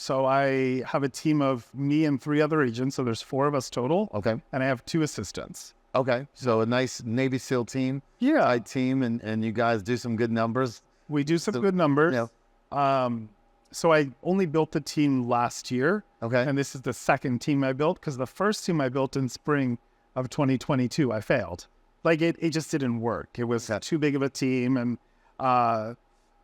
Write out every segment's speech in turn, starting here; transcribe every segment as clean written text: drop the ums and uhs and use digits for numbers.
So I have a team of me and 3 other agents. So there's 4 of us total. Okay. And I have 2 assistants. Okay. So a nice Navy SEAL team. Yeah. Tight team, and you guys do some good numbers. We do some good numbers. Yeah. So I only built the team last year. Okay. And this is the second team I built, because the first team I built in spring of 2022, I failed. Like it just didn't work. It was too big of a team, and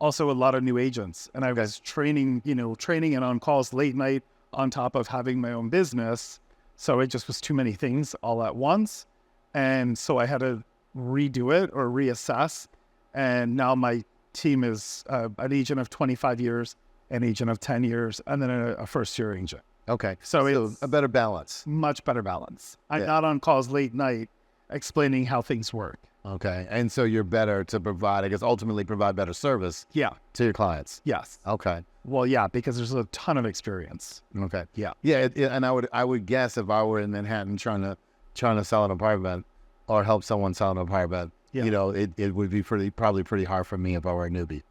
also a lot of new agents. And I was training and on calls late night on top of having my own business. So it just was too many things all at once. And so I had to redo it or reassess. And now my team is an agent of 25 years, an agent of 10 years, and then a first-year agent. Okay. So it's a better balance. Much better balance. I'm not on calls late night explaining how things work. Okay. And so you're better to provide, I guess, ultimately provide better service to your clients. Yes. Okay. Well, yeah, because there's a ton of experience. Okay. Yeah. Yeah. And I would guess if I were in Manhattan trying to sell an apartment or help someone sell an apartment, it would be probably pretty hard for me if I were a newbie.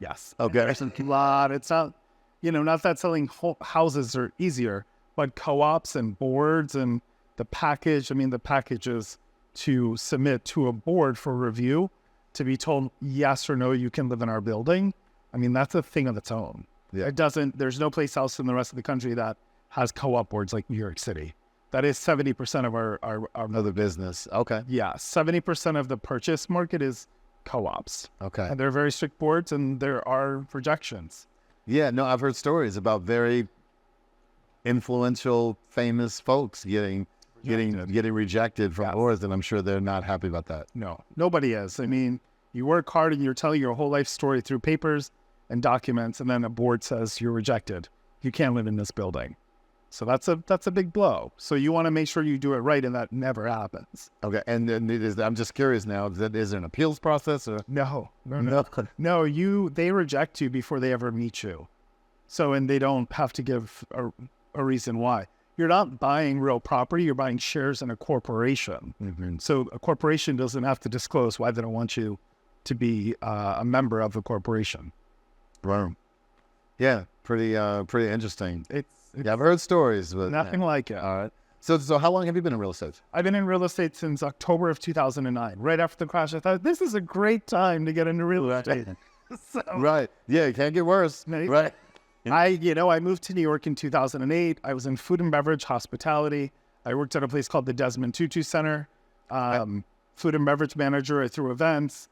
Yes. Okay. There's a lot. It's not, not that selling houses are easier, but co-ops and boards and the package. I mean, the package is to submit to a board for review, to be told yes or no, you can live in our building. I mean, that's a thing of its own. Yeah. There's no place else in the rest of the country that has co-op boards like New York City. That is 70% of our other business. Okay. Yeah. 70% of the purchase market is co-ops. Okay. And they're very strict boards, and there are rejections. Yeah. No, I've heard stories about very influential, famous folks getting rejected from boards, and I'm sure they're not happy about that. No, nobody is. I mean, you work hard and you're telling your whole life story through papers and documents, and then a board says you're rejected. You can't live in this building. So that's a big blow. So you want to make sure you do it right, and that never happens. Okay, and I'm just curious now. Is there an appeals process? Or? No. They reject you before they ever meet you. So, and they don't have to give a reason why. You're not buying real property. You're buying shares in a corporation. Mm-hmm. So a corporation doesn't have to disclose why they don't want you to be a member of the corporation. Right. Yeah, pretty interesting. I've heard stories, but nothing like it. All right. So how long have you been in real estate? I've been in real estate since October of 2009. Right after the crash, I thought this is a great time to get into real estate. Right. Yeah, it can't get worse. Right. I moved to New York in 2008. I was in food and beverage, hospitality. I worked at a place called the Desmond Tutu Center, food and beverage manager. I threw events,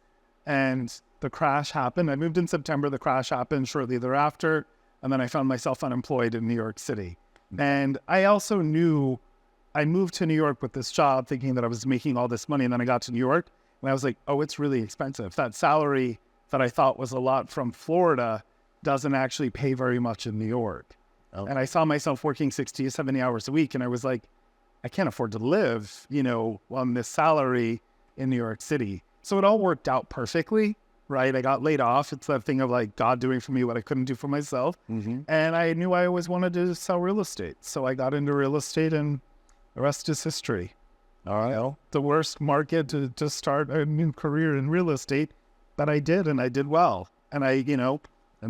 and the crash happened. I moved in September. The crash happened shortly thereafter, and then I found myself unemployed in New York City. And I also knew I moved to New York with this job thinking that I was making all this money, and then I got to New York, and I was like, oh, it's really expensive. That salary that I thought was a lot from Florida doesn't actually pay very much in New York. Oh. And I saw myself working 60 to 70 hours a week. And I was like, I can't afford to live, on this salary in New York City. So it all worked out perfectly, right? I got laid off. It's that thing of like God doing for me what I couldn't do for myself. Mm-hmm. And I knew I always wanted to sell real estate. So I got into real estate, and the rest is history. All right. The worst market to start a new career in real estate, but I did, and I did well. And I've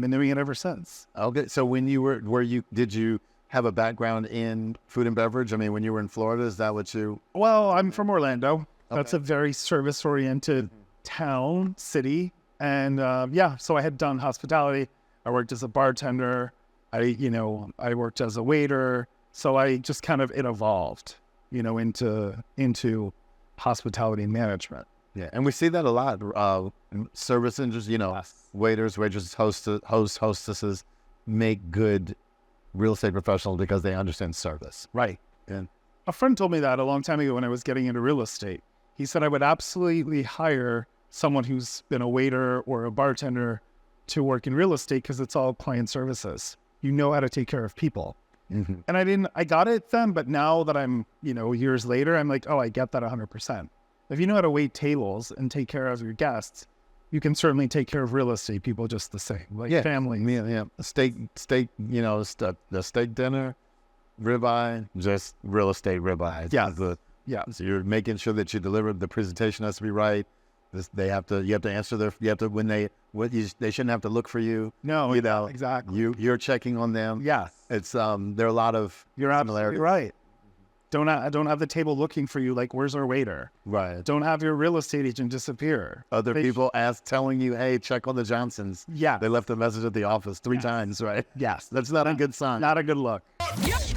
been doing it ever since. Okay. So when you did you have a background in food and beverage? I mean, when you were in Florida, is that what you? Well, I'm from Orlando. Okay. That's a very service-oriented city. And so I had done hospitality. I worked as a bartender. I worked as a waiter. So I just it evolved, into hospitality management. Yeah, and we see that a lot. Service industry, waiters, waitresses, hostesses make good real estate professionals because they understand service. Right. And a friend told me that a long time ago when I was getting into real estate. He said I would absolutely hire someone who's been a waiter or a bartender to work in real estate because it's all client services. You know how to take care of people. Mm-hmm. And I got it then, but now that I'm, years later, I'm like, oh, I get that 100%. If you know how to wait tables and take care of your guests, you can certainly take care of real estate people just the same, like family. Yeah. Steak, the steak dinner, ribeye, just real estate ribeye. Yeah. So you're making sure that you deliver, the presentation has to be right. You have to answer they shouldn't have to look for you. No, exactly. You're checking on them. Yes. It's there are a lot of You're absolutely similarities. right. Don't have the table looking for you like, where's our waiter? Right. Don't have your real estate agent disappear. Other people telling you, hey, check on the Johnsons. Yeah. They left a message at the office 3 times, right? Yes. That's not a good sign. Not a good look. Yes.